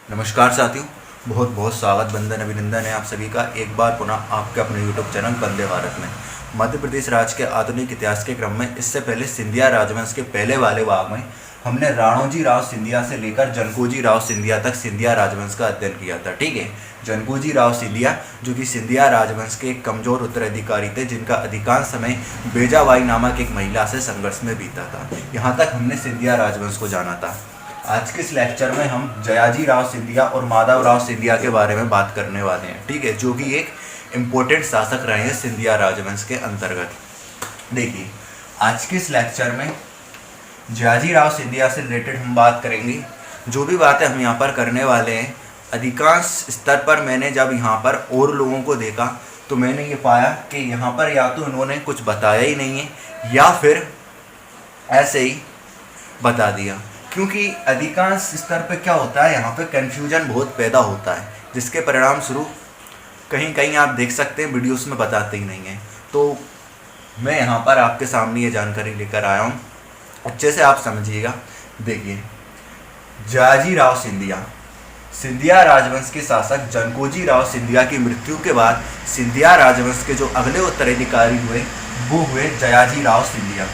नमस्कार साथियों, बहुत बहुत स्वागत, वंदन, अभिनंदन है आप सभी का एक बार पुनः आपके अपने यूट्यूब चैनल वंदे भारत में। मध्य प्रदेश राज्य के आधुनिक इतिहास के क्रम में इससे पहले सिंधिया राजवंश के पहले वाले भाग में हमने राणोजी राव सिंधिया से लेकर जनकोजी राव सिंधिया तक सिंधिया राजवंश का अध्ययन किया था। ठीक है, जनकोजी राव सिंधिया जो कि सिंधिया राजवंश के एक कमजोर उत्तराधिकारी थे, जिनका अधिकांश समय बेजाबाई नामक एक महिला से संघर्ष में बीता था। यहाँ तक हमने सिंधिया राजवंश को जाना था। आज के इस लेक्चर में हम जयाजी राव सिंधिया और माधव राव सिंधिया के बारे में बात करने वाले हैं। ठीक है, जो कि एक इम्पोर्टेंट शासक रहे हैं सिंधिया राजवंश के अंतर्गत। देखिए, आज के इस लेक्चर में जयाजी राव सिंधिया से रिलेटेड हम बात करेंगे। जो भी बातें हम यहाँ पर करने वाले हैं, अधिकांश स्तर पर मैंने जब यहाँ पर और लोगों को देखा तो मैंने ये पाया कि यहाँ पर या तो उन्होंने कुछ बताया ही नहीं है या फिर ऐसे ही बता दिया, क्योंकि अधिकांश स्तर पे क्या होता है, यहाँ पे कन्फ्यूजन बहुत पैदा होता है, जिसके परिणाम स्वरूप कहीं कहीं आप देख सकते हैं वीडियोस में बताते ही नहीं हैं। तो मैं यहाँ पर आपके सामने ये जानकारी लेकर आया हूँ, अच्छे से आप समझिएगा। देखिए, जयाजी राव सिंधिया, सिंधिया राजवंश के शासक जनकोजी राव सिंधिया की मृत्यु के बाद सिंधिया राजवंश के जो अगले उत्तराधिकारी हुए वो हुए जयाजी राव सिंधिया।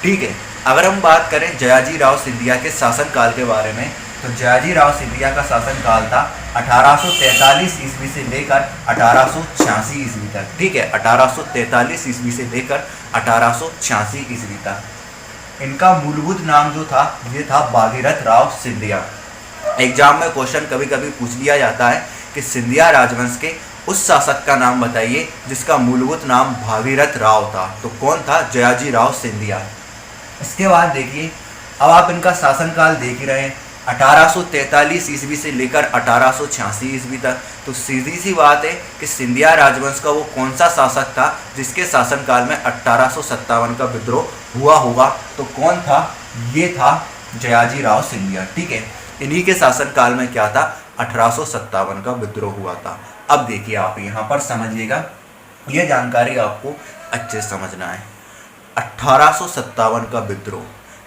ठीक है, अगर हम बात करें जयाजी राव सिंधिया के शासनकाल के बारे में, तो जयाजी राव सिंधिया का शासनकाल था 1843 ईस्वी से लेकर 1886 ईस्वी तक। ठीक है, 1843 ईस्वी से लेकर 1886 ईस्वी तक। इनका मूलभूत नाम जो था ये था भागीरथ राव सिंधिया। एग्जाम में क्वेश्चन कभी कभी पूछ लिया जाता है कि सिंधिया राजवंश के उस शासक का नाम बताइए जिसका मूलभूत नाम भागीरथ राव था। तो कौन था? जयाजी राव सिंधिया। इसके बाद देखिए, अब आप इनका शासनकाल देख ही रहे हैं, 1843 ईस्वी से लेकर 1886 ईस्वी तक। तो सीधी सी बात है कि सिंधिया राजवंश का वो कौन सा शासक था जिसके शासनकाल में 1857 का विद्रोह हुआ होगा? तो कौन था? ये था जयाजी राव सिंधिया। ठीक है, इन्हीं के शासनकाल में क्या था? 1857 का विद्रोह हुआ था। अब देखिए, आप यहाँ पर समझिएगा, ये जानकारी आपको अच्छे से समझना है। 1857 का विद्रोह,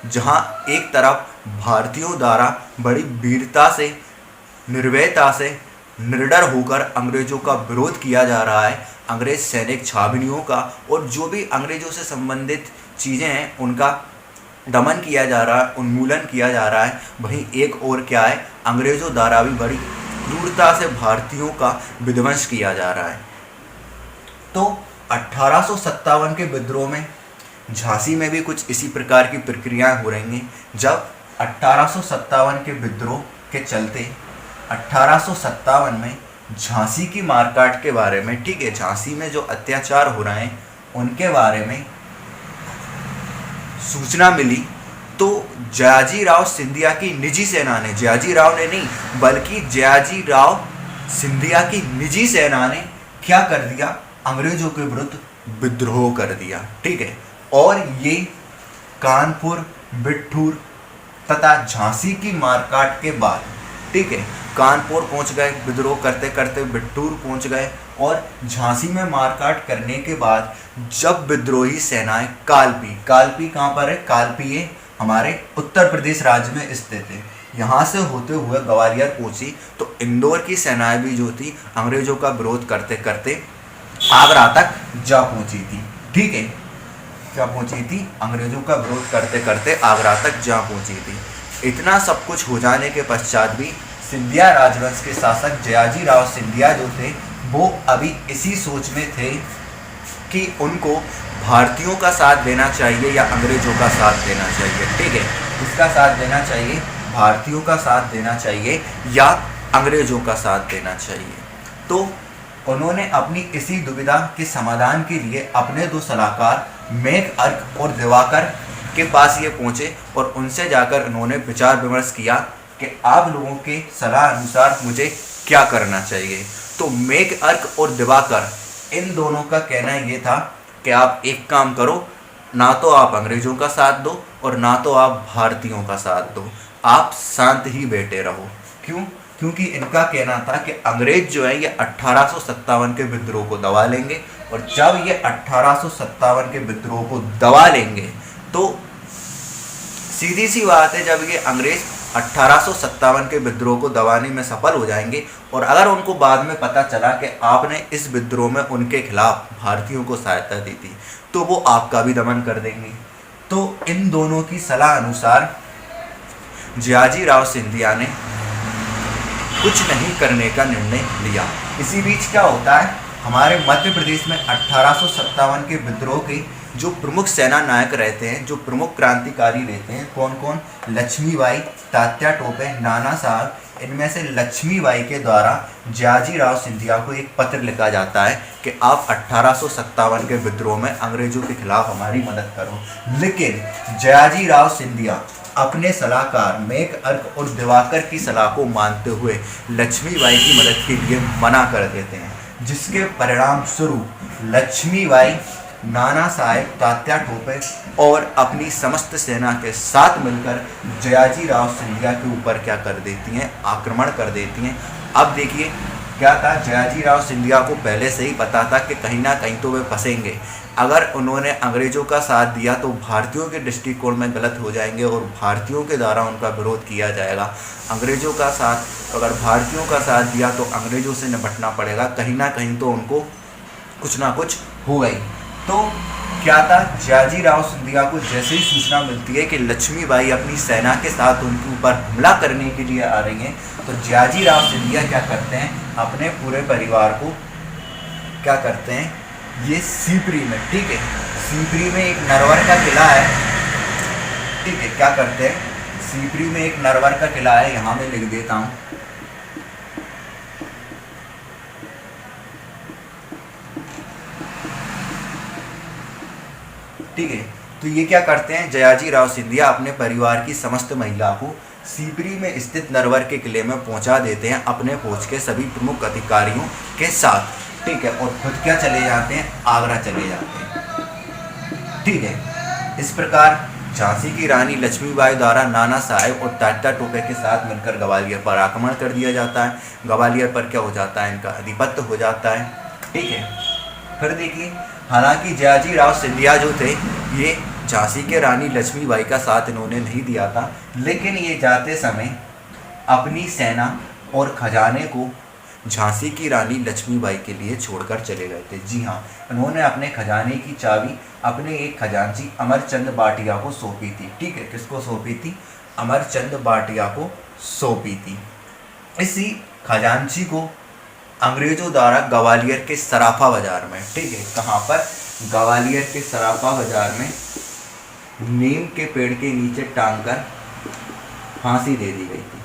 जहां एक तरफ भारतीयों द्वारा बड़ी वीरता से, निर्भयता से, निडर होकर अंग्रेजों का विरोध किया जा रहा है, अंग्रेज सैनिक छावनियों का और जो भी अंग्रेजों से संबंधित चीज़ें हैं उनका दमन किया जा रहा है, उन्मूलन किया जा रहा है। वहीं एक और क्या है, अंग्रेजों द्वारा भी बड़ी क्रूरता से भारतीयों का विध्वंस किया जा रहा है। तो 1857 के विद्रोह में झांसी में भी कुछ इसी प्रकार की प्रक्रियाएं हो रही हैं। जब 1857 के विद्रोह के चलते 1857 में झांसी की मारकाट के बारे में, ठीक है, झांसी में जो अत्याचार हो रहे हैं उनके बारे में सूचना मिली, तो जयाजी राव सिंधिया की निजी सेना ने, जयाजी राव ने नहीं बल्कि जयाजी राव सिंधिया की निजी सेना ने क्या कर दिया? अंग्रेजों के विरुद्ध विद्रोह कर दिया। ठीक है, और ये कानपुर, बिठूर तथा झांसी की मारकाट के बाद, ठीक है, कानपुर पहुंच गए, विद्रोह करते करते बिठूर पहुंच गए और झांसी में मारकाट करने के बाद जब विद्रोही सेनाएं कालपी कहाँ पर है? कालपी ये हमारे उत्तर प्रदेश राज्य में स्थित है, यहाँ से होते हुए ग्वालियर पहुंची, तो इंदौर की सेनाएं भी जो थी अंग्रेजों का विरोध करते करते आगरा तक जा पहुंची थी। ठीक है, क्या पहुंची थी? अंग्रेजों का विरोध करते करते आगरा तक जा पहुंची थी। इतना सब कुछ हो जाने के पश्चात भी सिंधिया राजवंश के शासक जयाजी राव सिंधिया जो थे वो अभी इसी सोच में थे कि उनको भारतीयों का साथ देना चाहिए या अंग्रेजों का साथ देना चाहिए। ठीक है, किसका साथ देना चाहिए? भारतीयों का साथ देना चाहिए या अंग्रेजों का साथ देना चाहिए। तो उन्होंने अपनी इसी दुविधा के समाधान के लिए अपने दो सलाहकार मेघ अर्क और दिवाकर के पास ये पहुँचे और उनसे जाकर उन्होंने विचार विमर्श किया कि आप लोगों के सलाह अनुसार मुझे क्या करना चाहिए। तो मेघ अर्क और दिवाकर, इन दोनों का कहना ये था कि आप एक काम करो, ना तो आप अंग्रेजों का साथ दो और ना तो आप भारतीयों का साथ दो, आप शांत ही बैठे रहो। क्यों? क्योंकि इनका कहना था कि अंग्रेज जो है ये 1857 के विद्रोह को दबा लेंगे और जब ये 1857 के विद्रोह को दबा लेंगे तो सीधी सी बात है, जब ये अंग्रेज 1857 के विद्रोह को दबाने में सफल हो जाएंगे। और अगर उनको बाद में पता चला कि आपने इस विद्रोह में उनके खिलाफ भारतीयों को सहायता दी थी तो वो आपका भी दमन कर देंगे। तो इन दोनों की सलाह अनुसार जियाजी राव सिंधिया ने कुछ नहीं करने का निर्णय लिया। इसी बीच क्या होता है, हमारे मध्य प्रदेश में 1857 के विद्रोह के जो प्रमुख सेना नायक रहते हैं, जो प्रमुख क्रांतिकारी रहते हैं, कौन कौन? लक्ष्मीबाई, तात्या टोपे, नाना साहब। इनमें से लक्ष्मीबाई के द्वारा जियाजी राव सिंधिया को एक पत्र लिखा जाता है कि आप 1857 के विद्रोह में अंग्रेजों के खिलाफ हमारी मदद करो। लेकिन जियाजी राव सिंधिया अपने सलाहकार मेघ अर्क और दिवाकर की सलाह को मानते हुए लक्ष्मीबाई की मदद के लिए मना कर देते हैं, जिसके परिणाम स्वरूप लक्ष्मीबाई नाना साहेब, तात्या टोपे और अपनी समस्त सेना के साथ मिलकर जियाजी राव सिंधिया के ऊपर क्या कर देती हैं? आक्रमण कर देती हैं। अब देखिए क्या था, जियाजी राव सिंधिया को पहले से ही पता था कि कहीं ना कहीं तो वे फंसेंगे। अगर उन्होंने अंग्रेजों का साथ दिया तो भारतीयों के दृष्टिकोण में गलत हो जाएंगे और भारतीयों के द्वारा उनका विरोध किया जाएगा। अंग्रेजों का साथ, अगर भारतीयों का साथ दिया तो अंग्रेजों से निपटना पड़ेगा, कहीं ना कहीं तो उनको कुछ ना कुछ हो गई। तो क्या था, जियाजी राव सिंधिया को जैसे ही सूचना मिलती है कि लक्ष्मीबाई अपनी सेना के साथ उनके ऊपर हमला करने के लिए आ रही हैं, तो जियाजी राव सिंधिया क्या करते हैं, अपने पूरे परिवार को क्या करते हैं, ये सीपरी में, ठीक है, सीपरी में एक नरवर का किला है, ठीक है, क्या करते हैं, सीपरी में एक नरवर का किला है, यहाँ मैं लिख देता हूँ, ठीक है। तो ये क्या करते हैं, जियाजी राव सिंधिया अपने परिवार की समस्त महिला को सीपरी में स्थित नरवर के किले में पहुंचा देते हैं अपने फौज के सभी प्रमुख अधिकारियों के साथ, ठीक है, और खुद क्या चले जाते हैं, आगरा चले जाते हैं, ठीक है। इस प्रकार झांसी की रानी लक्ष्मीबाई द्वारा नाना साहेब और तात्या टोपे के साथ मिलकर ग्वालियर पर आक्रमण कर दिया जाता है। ग्वालियर पर क्या हो जाता है, इनका आधिपत्य हो जाता है, ठीक है। फिर देखिए, हालांकि जियाजी राव सिंधिया जो थे ये झांसी के रानी लक्ष्मीबाई का साथ इन्होंने नहीं दिया था, लेकिन ये जाते समय अपनी सेना और खजाने को झांसी की रानी लक्ष्मीबाई के लिए छोड़कर चले गए थे। जी हाँ, इन्होंने अपने खजाने की चाबी अपने एक खजांची अमरचंद भाटिया को सौंपी थी, ठीक है। किसको सौंपी थी? अमरचंद भाटिया को सौंपी थी। इसी खजांची को अंग्रेजों द्वारा ग्वालियर के सराफा बाजार में, ठीक है, कहाँ पर? ग्वालियर के सराफा बाजार में नीम के पेड़ के नीचे टांगकर फांसी दे दी गई थी,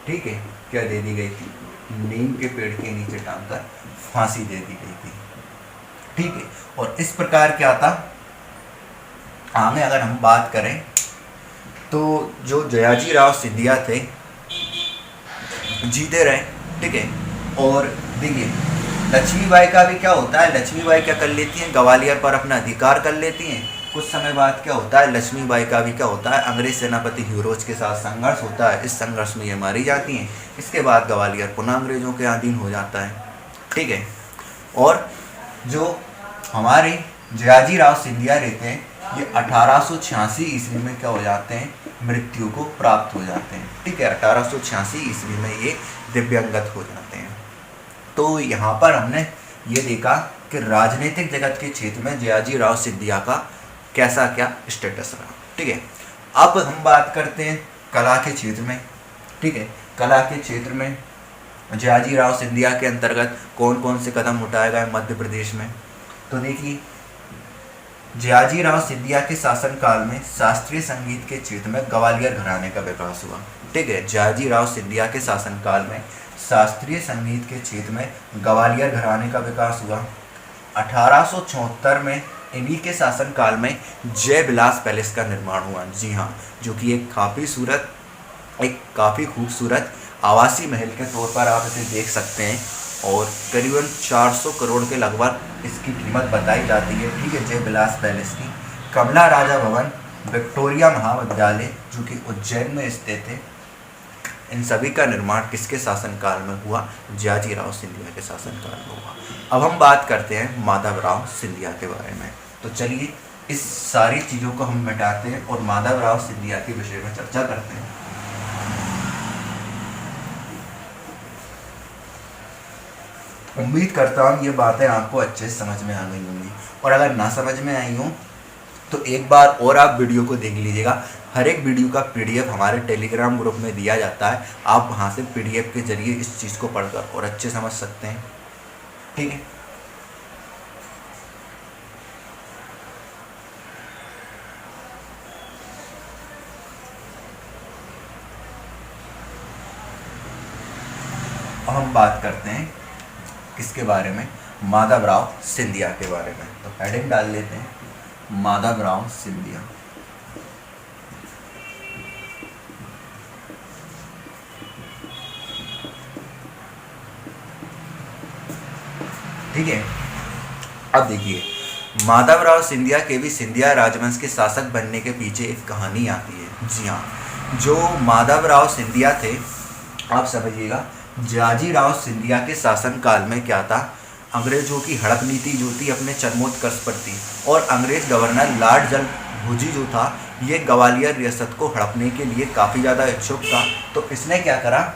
ठीक है। क्या दे दी गई थी? नीम के पेड़ के नीचे टांगकर फांसी दे दी गई थी, ठीक है। और इस प्रकार क्या था, आगे अगर हम बात करें तो जो जियाजी राव सिंधिया थे जीते रहे, ठीक है। और देखिए लक्ष्मीबाई का भी क्या होता है, लक्ष्मीबाई क्या कर लेती हैं, ग्वालियर पर अपना अधिकार कर लेती हैं। कुछ समय बाद क्या होता है, लक्ष्मीबाई का भी क्या होता है, अंग्रेज सेनापति ह्यूरोज के साथ संघर्ष होता है। इस संघर्ष में ये मारी जाती हैं। इसके बाद ग्वालियर पुनः अंग्रेजों के अधीन हो जाता है, ठीक है। और जो हमारे जियाजी राव सिंधिया रहते हैं ये 1886 ईस्वी में क्या हो जाते हैं, मृत्यु को प्राप्त हो जाते हैं, ठीक है। 1886 ईस्वी में ये दिव्यांगत हो जाते हैं। तो यहाँ पर हमने ये देखा कि राजनीतिक जगत के क्षेत्र में जियाजी राव सिंधिया का कैसा क्या स्टेटस रहा, ठीक है। अब हम बात करते हैं कला के क्षेत्र में, ठीक है। कला के क्षेत्र में जियाजी राव सिंधिया के अंतर्गत कौन कौन से कदम उठाए गए मध्य प्रदेश में? तो देखिए, जियाजी राव सिंधिया के शासनकाल में शास्त्रीय संगीत के क्षेत्र में ग्वालियर घराने का विकास हुआ, ठीक है। जियाजी राव सिंधिया के शासनकाल में शास्त्रीय संगीत के क्षेत्र में ग्वालियर घराने का विकास हुआ। 1874 में इन्हीं के शासनकाल में जय विलास पैलेस का निर्माण हुआ, जी हाँ, जो कि एक काफ़ी खूबसूरत आवासीय महल के तौर पर आप इसे देख सकते हैं और करीबन 400 करोड़ के लगभग इसकी कीमत बताई जाती है, ठीक है। जय विलास पैलेस की कमला राजा भवन, विक्टोरिया महाविद्यालय जो कि उज्जैन में स्थित है, इन सभी का निर्माण किसके शासनकाल में हुआ? जियाजी राव सिंधिया के शासनकाल में हुआ। अब हम बात करते हैं माधवराव सिंधिया के बारे में। तो चलिए इस सारी चीज़ों को हम मिटाते हैं और माधवराव सिंधिया के विषय में चर्चा करते हैं। उम्मीद करता हूँ ये बातें आपको अच्छे से समझ में आ गई होंगी, और अगर ना समझ में आई हो तो एक बार और आप वीडियो को देख लीजिएगा। हर एक वीडियो का पीडीएफ हमारे टेलीग्राम ग्रुप में दिया जाता है, आप वहाँ से पीडीएफ के जरिए इस चीज़ को पढ़कर और अच्छे समझ सकते हैं। ठीक है, अब हम बात करते हैं किसके बारे में, माधवराव सिंधिया के बारे में। तो हेडिंग डाल लेते हैं, माधवराव सिंधिया। ठीक है, अब देखिए, माधवराव सिंधिया के भी सिंधिया राजवंश के शासक बनने के पीछे एक कहानी आती है। जी हाँ, जो माधवराव सिंधिया थे, आप समझिएगा, जाजीराव सिंधिया के शासनकाल में क्या था, अंग्रेजों की हड़प नीति जो थी अपने चरमोत्कर्ष पर थी, और अंग्रेज गवर्नर लॉर्ड डलहौजी जो था, ये ग्वालियर रियासत को हड़पने के लिए काफ़ी ज़्यादा इच्छुक था। तो इसने क्या करा,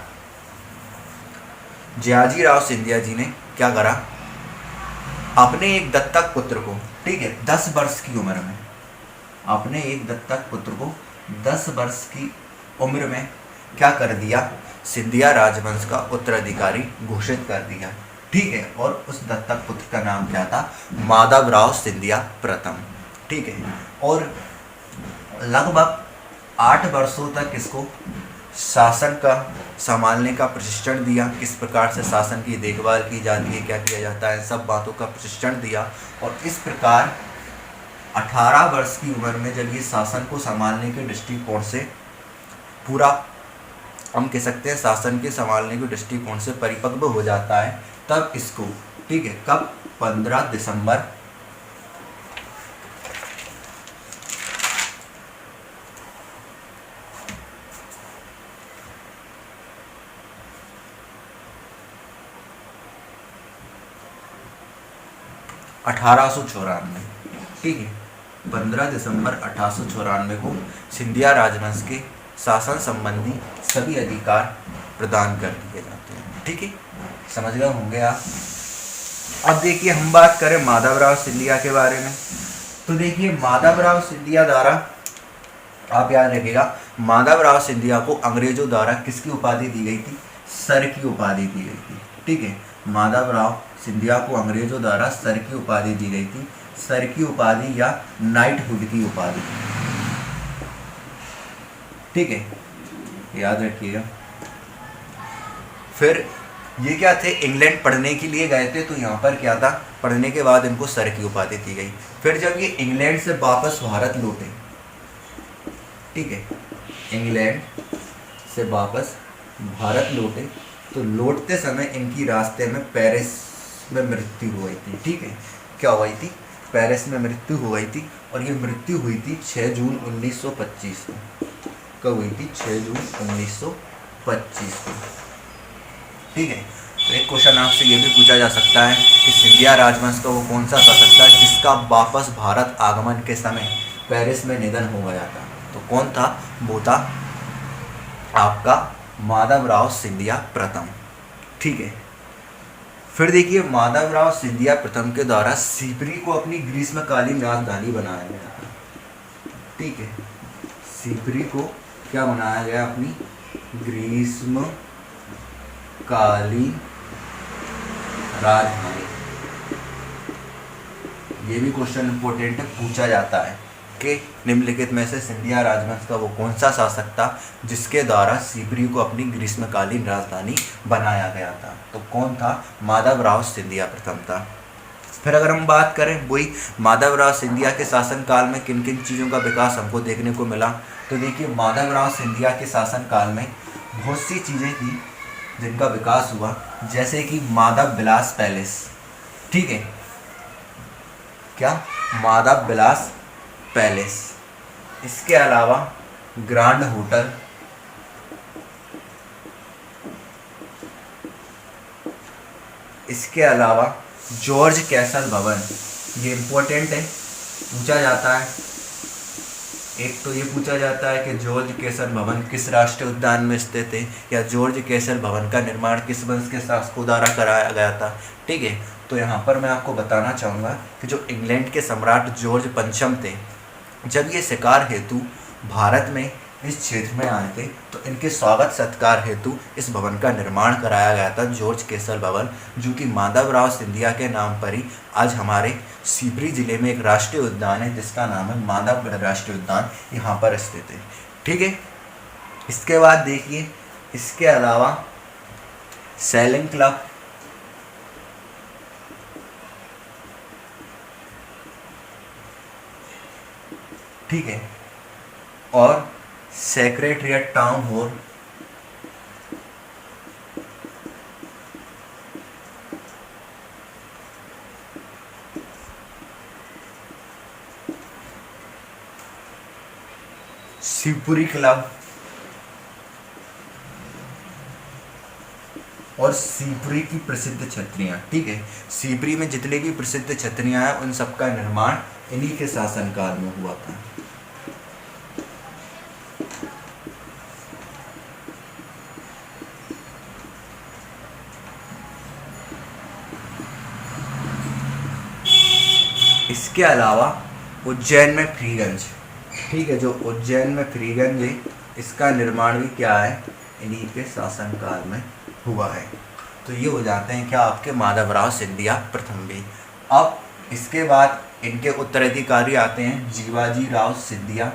जाजीराव सिंधिया जी ने क्या करा, अपने एक दत्तक पुत्र को, ठीक है, 10 वर्ष की उम्र में, अपने एक दत्तक पुत्र को 10 वर्ष की उम्र में क्या कर दिया, सिंधिया राजवंश का उत्तराधिकारी घोषित कर दिया। ठीक है, और उस दत्तक पुत्र का नाम क्या था, माधवराव सिंधिया प्रथम। ठीक है, और लगभग 8 वर्षों तक इसको शासन का संभालने का प्रशिक्षण दिया, किस प्रकार से शासन की देखभाल की जाती है, क्या किया जाता है, सब बातों का प्रशिक्षण दिया। और इस प्रकार 18 वर्ष की उम्र में जब ये शासन को संभालने के दृष्टिकोण से पूरा, हम कह सकते हैं शासन के संभालने के दृष्टिकोण से परिपक्व हो जाता है, तब इसको, ठीक है, कब, 15 दिसंबर 1894, ठीक है, 15 दिसंबर 1894 को सिंधिया राजवंश के शासन संबंधी सभी अधिकार प्रदान कर दिए जाते हैं। ठीक है, समझ गए होंगे आप। अब देखिए, हम बात करें माधवराव सिंधिया के बारे में। तो देखिए, माधवराव सिंधिया द्वारा, आप याद रखिएगा, माधवराव सिंधिया को अंग्रेजों द्वारा किसकी उपाधि दी गई थी, सर की उपाधि दी गई थी। ठीक है, माधवराव सिंधिया को अंग्रेजों द्वारा सर की उपाधि दी गई थी, सर की उपाधि या नाइटहुड की उपाधि। ठीक है, याद रखिएगा। फिर ये क्या थे, इंग्लैंड पढ़ने के लिए गए थे, तो यहाँ पर क्या था, पढ़ने के बाद इनको सर की उपाधि दी गई। फिर जब ये इंग्लैंड से वापस भारत लौटे, ठीक है, इंग्लैंड से वापस भारत लौटे, तो लौटते समय इनकी रास्ते में पेरिस में मृत्यु हो गई थी। ठीक है, क्या हुई थी, पेरिस में मृत्यु हो गई थी, और ये मृत्यु हुई थी 6 जून 1925 को। कब हुई थी, 6 जून 1925 को। ठीक है, तो एक क्वेश्चन आपसे ये भी पूछा जा सकता है कि सिंधिया राजवंश का वो कौन सा शासक था जिसका वापस भारत आगमन के समय पेरिस में निधन हो गया था, तो कौन था, वो था आपका माधवराव सिंधिया प्रथम। ठीक है, फिर देखिए, माधवराव सिंधिया प्रथम के द्वारा सीपरी को अपनी ग्रीष्मकालीन राजधानी बनाया गया था। ठीक है, सीपरी को क्या बनाया गया, अपनी ग्रीष्मकालीन राजधानी। ये भी क्वेश्चन इंपॉर्टेंट है, पूछा जाता है कि निम्नलिखित में से सिंधिया राजवंश का वो कौन सा शासक था जिसके द्वारा सीपरी को अपनी ग्रीष्मकालीन राजधानी बनाया गया था, तो कौन था, माधवराव सिंधिया प्रथम था। फिर अगर हम बात करें वही माधवराव सिंधिया के शासनकाल में किन किन चीज़ों का विकास हमको देखने को मिला, तो देखिए, माधवराव सिंधिया के शासनकाल में बहुत सी चीज़ें थी जिनका विकास हुआ, जैसे कि माधव विलास पैलेस। ठीक है, क्या, माधव विलास पैलेस, इसके अलावा ग्रांड होटल, इसके अलावा जॉर्ज कैसल भवन, ये इम्पोर्टेंट है, पूछा जाता है। एक तो ये पूछा जाता है कि जॉर्ज केसर भवन किस राष्ट्रीय उद्यान में स्थित है, या जॉर्ज केसर भवन का निर्माण किस वंश के शासकों द्वारा कराया गया था। ठीक है, तो यहाँ पर मैं आपको बताना चाहूँगा कि जो इंग्लैंड के सम्राट जॉर्ज पंचम थे, जब ये शिकार हेतु भारत में इस क्षेत्र में आए थे, तो इनके स्वागत सत्कार हेतु इस भवन का निर्माण कराया गया था, जॉर्ज केसर भवन, जो कि माधवराव सिंधिया के नाम पर ही आज हमारे सीपरी जिले में एक राष्ट्रीय उद्यान है जिसका नाम है माधवगढ़ राष्ट्रीय उद्यान, यहाँ पर स्थित है। ठीक है, इसके बाद देखिए, इसके अलावा सेलिंग क्लब, ठीक है, और secretariat town hall, Shivpuri club और सीपरी की प्रसिद्ध छतरियाँ। ठीक है, सीपरी में जितने भी प्रसिद्ध छतरियाँ हैं उन सब का निर्माण इन्हीं के शासनकाल में हुआ था। इसके अलावा उज्जैन में फ्रीगंज, ठीक है, जो उज्जैन में फ्रीगंज है, इसका निर्माण भी क्या है, इन्हीं के शासनकाल में हुआ है। तो ये हो जाते हैं क्या, आपके माधवराव सिंधिया प्रथम भी। अब इसके बाद इनके उत्तराधिकारी आते हैं जीवाजी राव सिंधिया,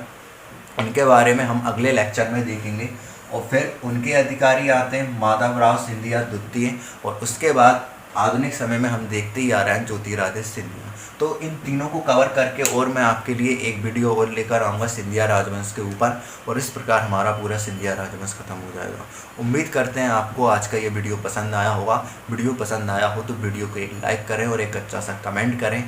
उनके बारे में हम अगले लेक्चर में देखेंगे। और फिर उनके अधिकारी आते हैं माधवराव सिंधिया द्वितीय, और उसके बाद आधुनिक समय में हम देखते ही आ रहे हैं ज्योतिरादित्य सिंधिया। तो इन तीनों को कवर करके और मैं आपके लिए एक वीडियो और लेकर आऊँगा सिंधिया राजवंश के ऊपर, और इस प्रकार हमारा पूरा सिंधिया राजवंश खत्म हो जाएगा। उम्मीद करते हैं आपको आज का ये वीडियो पसंद आया होगा। वीडियो पसंद आया हो तो वीडियो को एक लाइक करें और एक अच्छा सा कमेंट करें,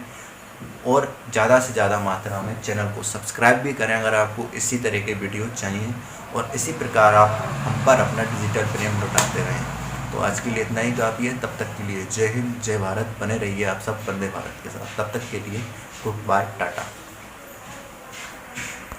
और ज़्यादा से ज़्यादा मात्रा में चैनल को सब्सक्राइब भी करें अगर आपको इसी तरह के वीडियो चाहिए, और इसी प्रकार आप हम पर अपना डिजिटल प्रेम लौटाते रहें। तो आज के लिए इतना ही काफ़ी है। तब तक के लिए जय हिंद, जय भारत। बने रहिए आप सब वंदे भारत के साथ। तब तक के लिए गुड बाय, टाटा।